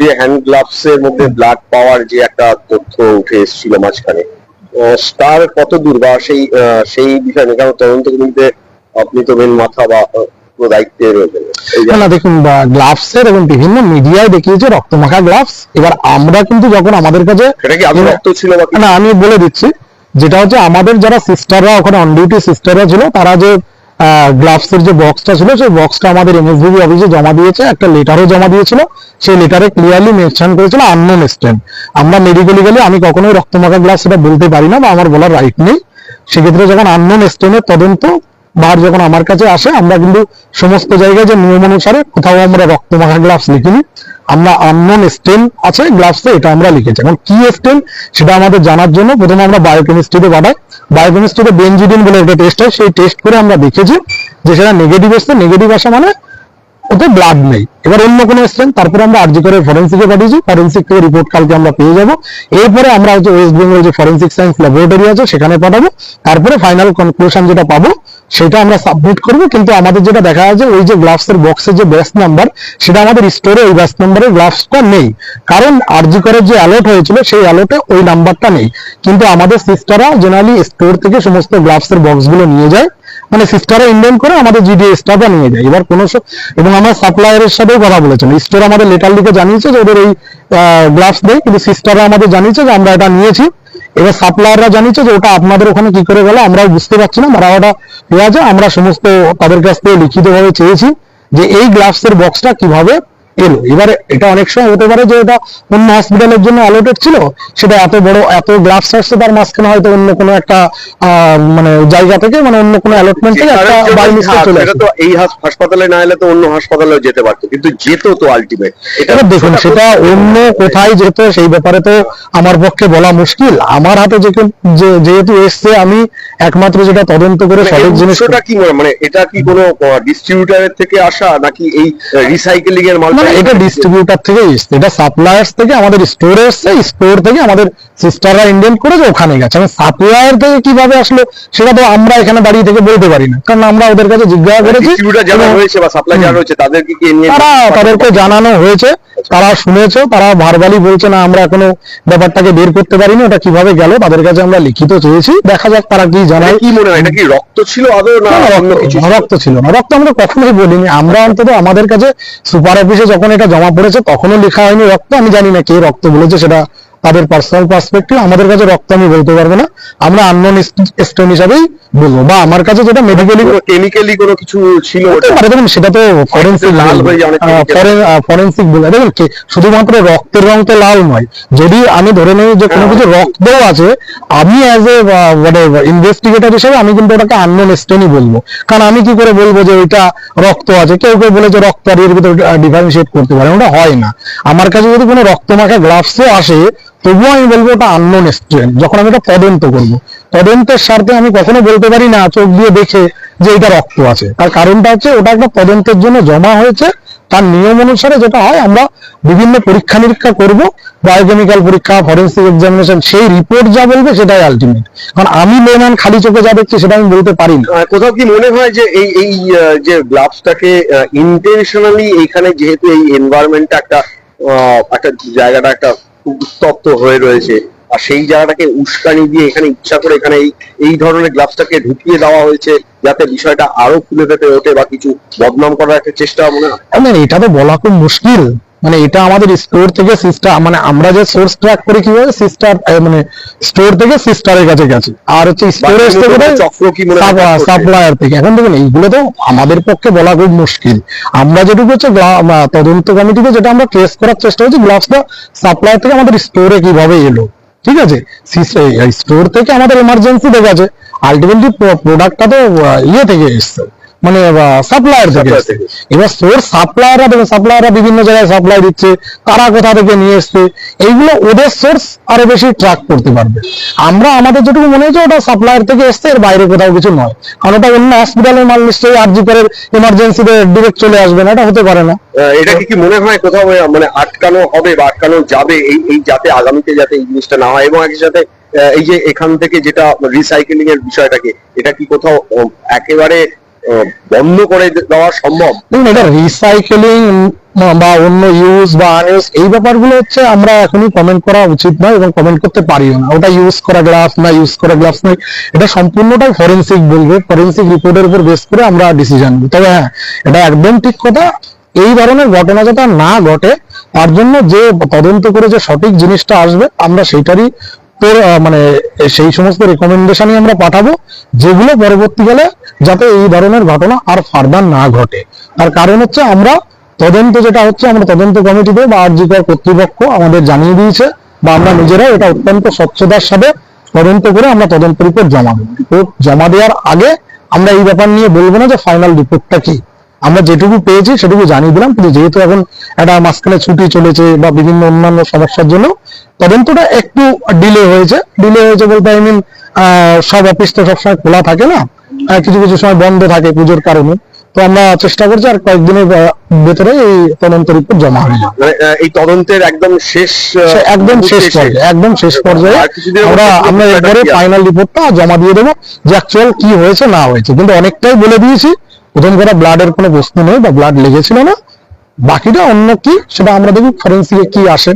যে hand gloves এর মধ্যে ব্লাড পাওয়ার যে একটা তথ্য উঠে এসেছিল মাঝখানে, তার কত দূর বা সেই বিষয় নিয়ে, কারণ তদন্ত কিন্তু আপনি তো মেন মাথা বা পুরো দায়িত্বে রয়েছেন। না দেখুন, গ্লাভস এর এবং বিভিন্ন মিডিয়ায় দেখিয়েছে রক্তমাখা গ্লাভস। এবার আমরা কিন্তু যখন আমাদের কাছে সেটা কি আদৌ রক্ত ছিল বা না, আমি বলে দিচ্ছি, যেটা হচ্ছে আমাদের যারা সিস্টাররা ওখানে অন ডিউটি সিস্টাররা ছিল, তারা যে গ্লাভস এর যে বক্সটা ছিল, সেই বক্সটা আমাদের এমএসডিবি অফিসে জমা দিয়েছে, একটা লেটারও জমা দিয়েছিল। সেই লেটারে ক্লিয়ারলি মেনশন করেছিল আননোন স্টেন। আমরা মেডিকেলি গেলে আমি কখনোই রক্তমাখা গ্লাভস সেটা বলতে পারি না বা আমার বলার রাইট নেই। সেক্ষেত্রে যখন আননোন স্টেনের তদন্ত বার যখন আমার কাছে আসে, আমরা কিন্তু সমস্ত জায়গায় যে নিয়ম অনুসারে কোথাও আমরা রক্তমাখা গ্লাভস লিখিনি, আমরা আননোন স্টেন আছে গ্লাভসে, এটা আমরা লিখেছি। এখন কি স্টেন সেটা আমাদের জানার জন্য প্রথমে আমরা বায়োকেমিস্ট্রিতে পাঠাই। বায়োকেমিস্ট্রিতে বেনজিডিন বলে একটা টেস্ট হয়, সেই টেস্ট করে আমরা দেখেছি যে সেটা নেগেটিভ এসছে। নেগেটিভ আসা মানে ওতে ব্লাড নেই। এবার অন্য কোনো স্টেন, তারপরে আমরা আরজি করে ফরেন্সিকে পাঠিয়েছি। ফরেন্সিক থেকে রিপোর্ট কালকে আমরা পেয়ে যাবো। এরপরে আমরা হচ্ছে ওয়েস্ট বেঙ্গল যে ফরেন্সিক সায়েন্স ল্যাবরেটরি আছে সেখানে পাঠাবো। তারপরে ফাইনাল কনক্লুশন যেটা পাবো সেটা আমরা সাবমিট করবো। কিন্তু আমাদের যেটা দেখা যায়, ওই যে গ্লাভস এর বক্সের যে ব্যাচ নাম্বার, সেটা আমাদের স্টোরে ওই ব্যাচ নাম্বারের গ্লাভসটা নেই। কারণ আরজি করে যে অ্যালার্ট হয়েছিল সেই অ্যালার্টে ওই নাম্বারটা নেই। কিন্তু আমাদের সিস্টাররা জেনারেলি স্টোর থেকে সমস্ত গ্লাভস এর বক্স গুলো নিয়ে যায়, মানে সিস্টাররা ইন্ডিয়ান করে আমাদের জিডিএ স্টাফরা নিয়ে যায়। এবার কোনো এবং আমরা সাপ্লায়ারের সাথেও কথা বলেছেন, স্টোর আমাদের লেটার লিখে জানিয়েছে যে ওদের এই গ্লাভস নেই, কিন্তু সিস্টাররা আমাদের জানিয়েছে যে আমরা এটা নিয়েছি। এবার সাপ্লায়াররা জানিয়েছে যে ওটা আপনাদের ওখানে কি করে গেল আমরাও বুঝতে পারছি না, মারা ওটা হয়ে আছে। আমরা সমস্ত তাদের কাছ থেকে লিখিতভাবে চেয়েছি যে এই গ্লাভস এর বক্সটা কিভাবে এলো। এবারে এটা অনেক সময় হতে পারে যে এটা অন্য হসপিটালের জন্য অ্যালোটেড ছিল, সেটা এত বড় এত গ্লাভস আসছে, তার মাঝখানে হয়তো অন্য কোনো একটা মানে জায়গা থেকে, মানে অন্য কোনো অ্যালটমেন্ট থেকে একটা বাই মিস্টেক চলে আসে। তো এই হাসপাতালে না এলে তো অন্য হাসপাতালেও যেতে পারতো, কিন্তু যেত তো আলটিমেট। এটা দেখুন, সেটা অন্য কোথায় যেত সেই ব্যাপারে তো আমার পক্ষে বলা মুশকিল। আমার হাতে যেহেতু এসছে, আমি একমাত্র যেটা তদন্ত করে সঠিক জিনিসটা কি মানে এটা কি কোনো ডিস্ট্রিবিউটরের থেকে আসা নাকি এই রিসাইকেলিং এর মাল? এটা ডিস্ট্রিবিউটর থেকে এসছে, এটা সাপ্লায়ার্স থেকে আমাদের স্টোরে এসছে, স্টোর থেকে আমাদের সিস্টাররা ইন্ডিয়ান করেছে ওখানে গেছে। আমি সাপ্লায়ার থেকে কিভাবে আসলো সেটা তো আমরা এখানে দাঁড়িয়ে থেকে বলতে পারি না, কারণ আমরা ওদের কাছে জিজ্ঞাসা করেছি। তাদেরকে জানানো হয়েছে, তারা শুনেছে, তারা ভার্বালি বলছে না আমরা এখনো ব্যাপারটাকে বের করতে পারিনি, ওটা কিভাবে গেল তাদের কাছে আমরা লিখিত চেয়েছি। দেখা যাক তারা কি জানায়। কি মনে হয়, এটা কি রক্ত ছিল আদৌ না অন্য কিছু? রক্ত ছিল না, রক্ত আমরা কখনোই বলিনি। আমরা অন্তত আমাদের কাছে সুপার অফিসে যখন এটা জমা পড়েছে তখনও লেখা হয়নি রক্ত। আমি জানি না কে রক্ত বলেছে, সেটা তাদের পার্সোনাল পার্সপেক্টিভ। আমাদের কাছে রক্ত আমি বলতে পারবো না, আমরা আননোন স্টেন হিসাবেই বলবো। বা আমার কাছে যেটা মেডিকেলি কেমিক্যালি কোনো কিছু ছিল, দেখুন সেটা তো ফরেন্সিক ফরেন্সিক বলে। দেখুন শুধুমাত্র রক্তের রং তো লাল নয়। যদি আমি ধরে নেই যে কোনো কিছু রক্তও আছে, আমি অ্যাজ এ ইনভেস্টিগেটর হিসেবে আমি কিন্তু ওটাকে আননোন স্টেনই বলবো। কারণ আমি কি করে বলবো যে ওইটা রক্ত আছে? কেউ কেউ বলে যে রক্ত আর এর ভিতরে ডিফারেন্সিয়েট করতে পারে, ওটা হয় না। আমার কাছে যদি কোনো রক্তমাখা গ্লাভসও আসে, তবুও আমি বলবো ওটা আননোন স্ট্রেন। যখন আমি এটা তদন্ত করবো, তদন্তের স্বার্থে আমি কখনো বলতে পারি না চোখ দিয়ে দেখে যে এটা রক্ত আছে। তার কারণটা হচ্ছে ওটা একটা তদন্তের জন্য জমা হয়েছে। তার নিয়ম অনুসারে যেটা হয়, আমরা বিভিন্ন পরীক্ষা নিরীক্ষা করব, বায়োকেমিক্যাল পরীক্ষা, ফরেন্সিক এক্সামিনেশন, সেই রিপোর্ট যা বলবে সেটাই আলটিমেট। কারণ আমি লেম্যান খালি চোখে যা দেখছি সেটা আমি বলতে পারি না। কোথাও কি মনে হয় যে এই যে গ্লাভসটাকে ইন্টেনশনালি এইখানে, যেহেতু এই এনভায়রনমেন্টটা একটা জায়গাটা একটা উত্তপ্ত হয়ে রয়েছে, আর সেই জায়গাটাকে উস্কানি দিয়ে এখানে ইচ্ছা করে এখানে এই ধরনের গ্লাভসটাকে ঢুকিয়ে দেওয়া হয়েছে, যাতে বিষয়টা আরো খুলে ফেটে ওঠে বা কিছু বদনাম করার একটা চেষ্টা মনে হয়? এটা তো বলা খুব মুশকিল। মানে এটা আমাদের স্টোর থেকে সিস্টার, মানে আমরা যে সোর্স ট্র্যাক করি কিভাবে, সিস্টার মানে স্টোর থেকে সিস্টারের কাছে গেছে, আর হচ্ছে স্টোরেজ থেকে সাপ্লায়ার থেকে। এখন দেখুন এইগুলো তো আমাদের পক্ষে বলা খুব মুশকিল। আমরা যেটুকু হচ্ছে তদন্ত কমিটিতে যেটা আমরা ট্রেস করার চেষ্টা করছি, গ্লাভসটা সাপ্লায়ার থেকে আমাদের স্টোরে কিভাবে এলো, ঠিক আছে? স্টোর থেকে আমাদের এমার্জেন্সি দেখে আছে, আলটিমেটলি প্রোডাক্টটা তো ইয়ে থেকে এসছে, মানে সাপ্লায়ার থেকে। এবার সোর্স সাপ্লায়াররা দেখো, সাপ্লায়াররা বিভিন্ন জায়গায় সাপ্লাই দিচ্ছে, তারা কোথা থেকে নিয়ে এসছে, এইগুলো ওদের সোর্স আরো বেশি ট্র্যাক করতে পারবে। আমরা আমাদের যেটুকু মনে হচ্ছে ওটা সাপ্লায়ার থেকে এসছে, এর বাইরে কোথাও কিছু নয়। কারণ ওটা অন্য হসপিটালের মাল নিশ্চয়ই আরজি করে এমার্জেন্সিতে ডিরেক্ট চলে আসবে না, এটা হতে পারে না। এটা কি মনে হয় কোথাও মানে আটকানো হবে বা আটকানো যাবে, এই যাতে আগামীতে যাতে এই জিনিসটা না হয়, এবং একই সাথে এই যে এখান থেকে যেটা রিসাইকেলিং এর বিষয়টাকে, এটা কি কোথাও একেবারে বন্ধ করে দেওয়া সম্ভব? দেখুন, এটা রিসাইকেলিং বা অন্য ইউজ বা আনইউজ এই ব্যাপারগুলো হচ্ছে আমরা এখনই কমেন্ট করা উচিত নয় এবং কমেন্ট করতে পারিও না। ওটা ইউজ করা গ্লাভস না ইউজ করা গ্লাভস নয়, এটা সম্পূর্ণটাই ফরেন্সিক বলবে, ফরেন্সিক রিপোর্টের উপর বেস করে আমরা ডিসিশন নিই। তবে হ্যাঁ, এটা একদম ঠিক কথা, এই ধরনের ঘটনা যাতে না ঘটে তার জন্য যে তদন্ত করে যে সঠিক জিনিসটা আসবে আমরা সেইটারই মানে সেই সমস্ত রেকমেন্ডেশনই আমরা পাঠাবো, যেগুলো পরবর্তীকালে যাতে এই ধরনের ঘটনা আর ফার্দার না ঘটে। তার কারণ হচ্ছে আমরা তদন্ত যেটা হচ্ছে, আমরা তদন্ত কমিটিতে বা আরজিকর কর্তৃপক্ষ আমাদের জানিয়ে দিয়েছে, বা আমরা নিজেরা এটা অত্যন্ত স্বচ্ছতার সাথে তদন্ত করে আমরা তদন্ত রিপোর্ট জমা দেবো। রিপোর্ট জমা দেওয়ার আগে আমরা এই ব্যাপার নিয়ে বলবো না যে ফাইনাল রিপোর্টটা কি। আমরা যেটুকু পেয়েছি সেটুকু জানিয়ে দিলাম, কিন্তু যেহেতু এখন একটা মাঝখানে ছুটি চলেছে বা বিভিন্ন অন্যান্য সমস্যার জন্য তদন্তটা একটু ডিলে হয়েছে বলতে আই মিন সব অফিস তো সবসময় খোলা থাকে না, কিছু কিছু সময় বন্ধ থাকে পুজোর কারণে। তো আমরা চেষ্টা করছি আর কয়েকদিনের ভেতরে এই তদন্ত রিপোর্ট জমা হয়ে যাবে। এই তদন্তের একদম শেষ একদম শেষ পর্যায়ে আমরা এরপরে ফাইনাল রিপোর্টটা জমা দিয়ে দেবো যে অ্যাকচুয়াল কি হয়েছে না হয়েছে। কিন্তু অনেকটাই বলে দিয়েছি, প্রথম কথা ব্লাডের কোনো প্রশ্ন নেই বা ব্লাড লেগেছিল না, বাকিটা অন্য কি সেটা আমরা দেখি ফরেন্সিকে কি আসে।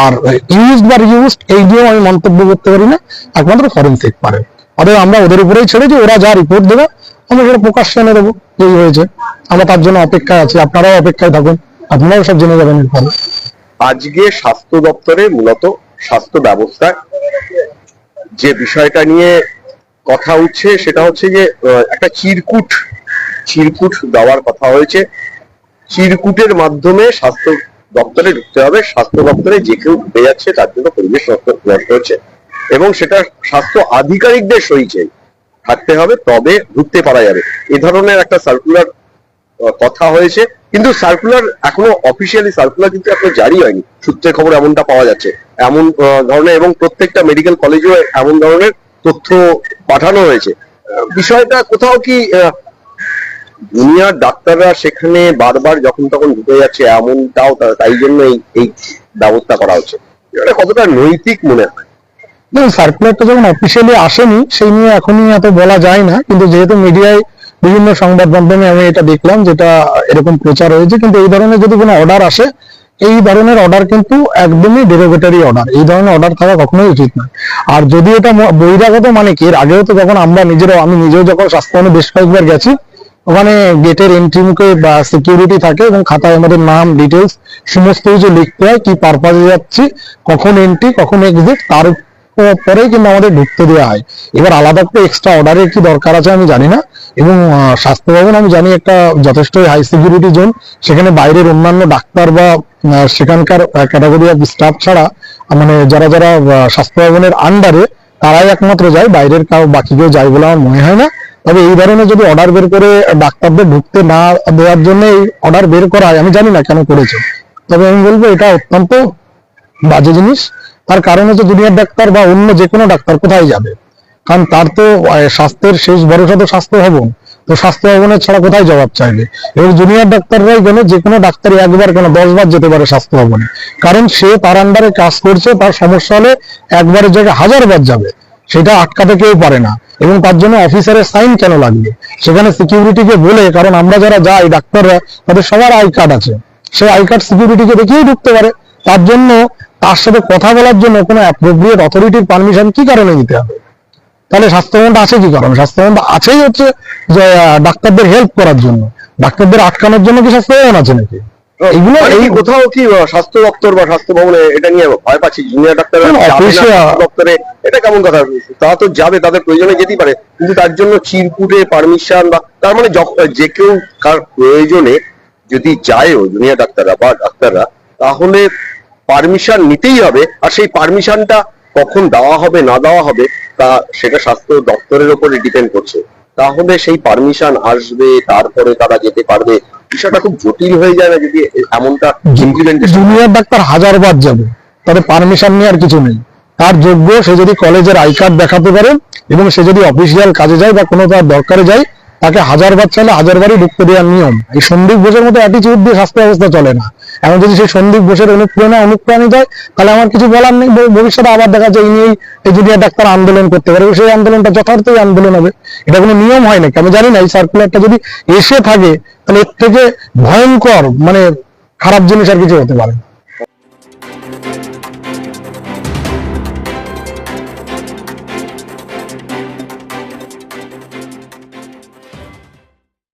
আর ইউজ বা রিউজড এই নিয়েও আমি মন্তব্য করতে পারি না, একমাত্র ফরেন্সিক পারে। অতএব আমরা ওদের উপরেই ছেড়েছি, ওরা যা রিপোর্ট দেবে আমরা সেটা প্রকাশ্যে এনে দেবো এই হয়েছে। আমরা তার জন্য অপেক্ষায় আছি, আপনারাও অপেক্ষায় থাকুন, আপনারাও সব জেনে যাবেন এরপরে। আজকে স্বাস্থ্য দপ্তরে মূলত স্বাস্থ্য ব্যবস্থায় যে বিষয়টা নিয়ে কথা উঠছে সেটা হচ্ছে যে একটা চিরকুট দেওয়ার কথা হয়েছে। চিরকুটের মাধ্যমে স্বাস্থ্য দপ্তরে ঢুকতে হবে, স্বাস্থ্য দপ্তরে যে কেউ ঢুকে যাচ্ছে তার জন্য পরিবেশ নষ্ট হচ্ছে, এবং সেটা স্বাস্থ্য আধিকারিকদের সই থাকতে হবে, তবে ঢুকতে পারা যাবে। এ ধরনের একটা সার্কুলার কথা হয়েছে, কিন্তু সার্কুলার এখনো অফিসিয়ালি সার্কুলার কিন্তু এখনো জারি হয়নি, সূত্রের খবর এমনটা পাওয়া যাচ্ছে। এমন ধরনের এবং প্রত্যেকটা মেডিকেল কলেজেও এমন ধরনের তথ্য পাঠানো হয়েছে। বিষয়টা কোথাও কি দুনিয়ার ডাক্তাররা সেখানে বারবার যখন তখন ঢুকে যাচ্ছে এমনটাও, তাই জন্য এই ব্যবস্থা করা হচ্ছে, এটা কতটা নৈতিক মনে হয়? দেখুন, সার্কুলারটা যখন অফিসিয়ালি আসেনি সেই নিয়ে এখনই এত বলা যায় না, কিন্তু যেহেতু মিডিয়ায় বিভিন্ন সংবাদ মাধ্যমে আমি এটা দেখলাম যেটা এরকম প্রচার হয়েছে, কিন্তু এই ধরনের যদি কোনো অর্ডার আসে, এই ধরনের অর্ডার কিন্তু একদমই ডেরোগেটরি অর্ডার, এই ধরনের অর্ডার থাকা কখনোই উচিত নয়। আর যদি এটা বহিরাগত মানে কি, এর আগেও তো যখন আমরা আমি নিজেও যখন স্বাস্থ্যভবনে বেশ কয়েকবার গেছি, ওখানে গেটের এন্ট্রি মুখে বা সিকিউরিটি থাকে এবং খাতায় আমাদের নাম ডিটেলস সমস্ত কিছু লিখতে হয়, কি পারপাজে যাচ্ছি, কখন এন্ট্রি কখন এক্সিট, তার পরেই কিন্তু আমাদের ঢুকতে দেওয়া হয়। এবার আলাদা করে এক্সট্রা অর্ডারের কি দরকার আছে আমি জানি না। এবং স্বাস্থ্য ভবন আমি জানি একটা যথেষ্ট হাই সিকিউরিটি জোন, সেখানে বাইরের অন্যান্য ডাক্তার বা সেখানকার ক্যাটাগরি অফ স্টাফ ছাড়া মানে যারা যারা স্বাস্থ্য ভবনের আন্ডারে তারাই একমাত্র যায়, বাইরের বাকি কেউ যায় বলে আমার মনে হয় না। তবে এই ধরনের যদি অর্ডার বের করে ডাক্তারদের ঢুকতে না দেওয়ার জন্য এই অর্ডার বের করা হয়, আমি জানি না কেন করেছে, তবে আমি বলবো এটা অত্যন্ত বাজে জিনিস। তার কারণ হচ্ছে দুনিয়ার ডাক্তার বা অন্য যে কোনো ডাক্তার কোথায় যাবে, কারণ তার তো স্বাস্থ্যের শেষ ভরসা তো স্বাস্থ্য ভবন, তো স্বাস্থ্য ভবনের ছাড়া কোথায় জবাব চাইবে। এবং জুনিয়র ডাক্তাররাই গেলে যে কোনো ডাক্তার একবার কেন 10 বার যেতে পারে স্বাস্থ্য ভবনে, কারণ সে তার আন্ডারে কাজ করছে, তার সমস্যা হলে একবারের জায়গায় 1000 বার যাবে, সেটা আটকাতে কেউ পারে না। এবং তার জন্য অফিসারের সাইন কেন লাগবে সেখানে সিকিউরিটিকে বলে, কারণ আমরা যারা যাই ডাক্তাররা তাদের সবার আই কার্ড আছে, সেই আই কার্ড সিকিউরিটিকে দেখিয়েই ঢুকতে পারে। তার জন্য তার সাথে কথা বলার জন্য কোনো অ্যাপ্রোপ্রিয়েট অথরিটির পারমিশন কি কারণে দিতে হবে? তাহলে স্বাস্থ্যভবনটা আছে কি কারণে? স্বাস্থ্যভবনটা আছেই হচ্ছে যে ডাক্তারদের হেল্প করার জন্য, ডাক্তারদের আটকানোর জন্য কি স্বাস্থ্যভবন আছে নাকি? এইগুলো এই কোথাও কি স্বাস্থ্য দপ্তর বা স্বাস্থ্য ভবনে এটা নিয়ে ভয় পাচ্ছি জুনিয়র ডাক্তাররা দপ্তরে, এটা কেমন কথা? তারা তো যাবে, তাদের প্রয়োজনে যেতেই পারে, কিন্তু তার জন্য চিরকুটে পারমিশন বা তার মানে যে কেউ কার প্রয়োজনে যদি যায়ও জুনিয়র ডাক্তাররা বা ডাক্তাররা, তাহলে পারমিশন নিতেই হবে। আর সেই পারমিশনটা কখন দেওয়া হবে না দেওয়া হবে তা সেটা স্বাস্থ্য দপ্তরের উপরে ডিপেন্ড করছে। তাহলে সেই পারমিশন আসবে, তারপরে তারা যেতে পারবে। বিষয়টা খুব জটিল হয়ে যায় না যদি এমনটা ইমপ্লিমেন্টেশন? জুনিয়র ডাক্তার 1000 বার যাবে, তাদের পারমিশন নিয়ে আর কিছু নেই। তার যোগ্য, সে যদি কলেজের আই কার্ড দেখাতে পারে এবং সে যদি অফিসিয়াল কাজে যায় বা কোনো তার দরকারে যায়, তাকে 1000 বার চাইলে 1000 বারই ঢুকতে দেওয়ার নিয়ম। এই সন্দীপ ঘোষের মতো অ্যাটিচিউড দিয়ে স্বাস্থ্য ব্যবস্থা চলে না। এখন যদি সেই সন্দীপ ঘোষের অনুপ্রাণিত হয়, তাহলে আমার কিছু বলার নেই। ভবিষ্যতে আবার দেখা যায় এই নিয়েই এই জুনিয়র ডাক্তার আন্দোলন করতে পারে, সেই আন্দোলনটা যথার্থই আন্দোলন হবে। এটা কোনো নিয়ম হয় নাকি আমি জানি না। এই সার্কুলারটা যদি এসে থাকে, তাহলে এর থেকে ভয়ঙ্কর মানে খারাপ জিনিস আর কিছু হতে পারে না।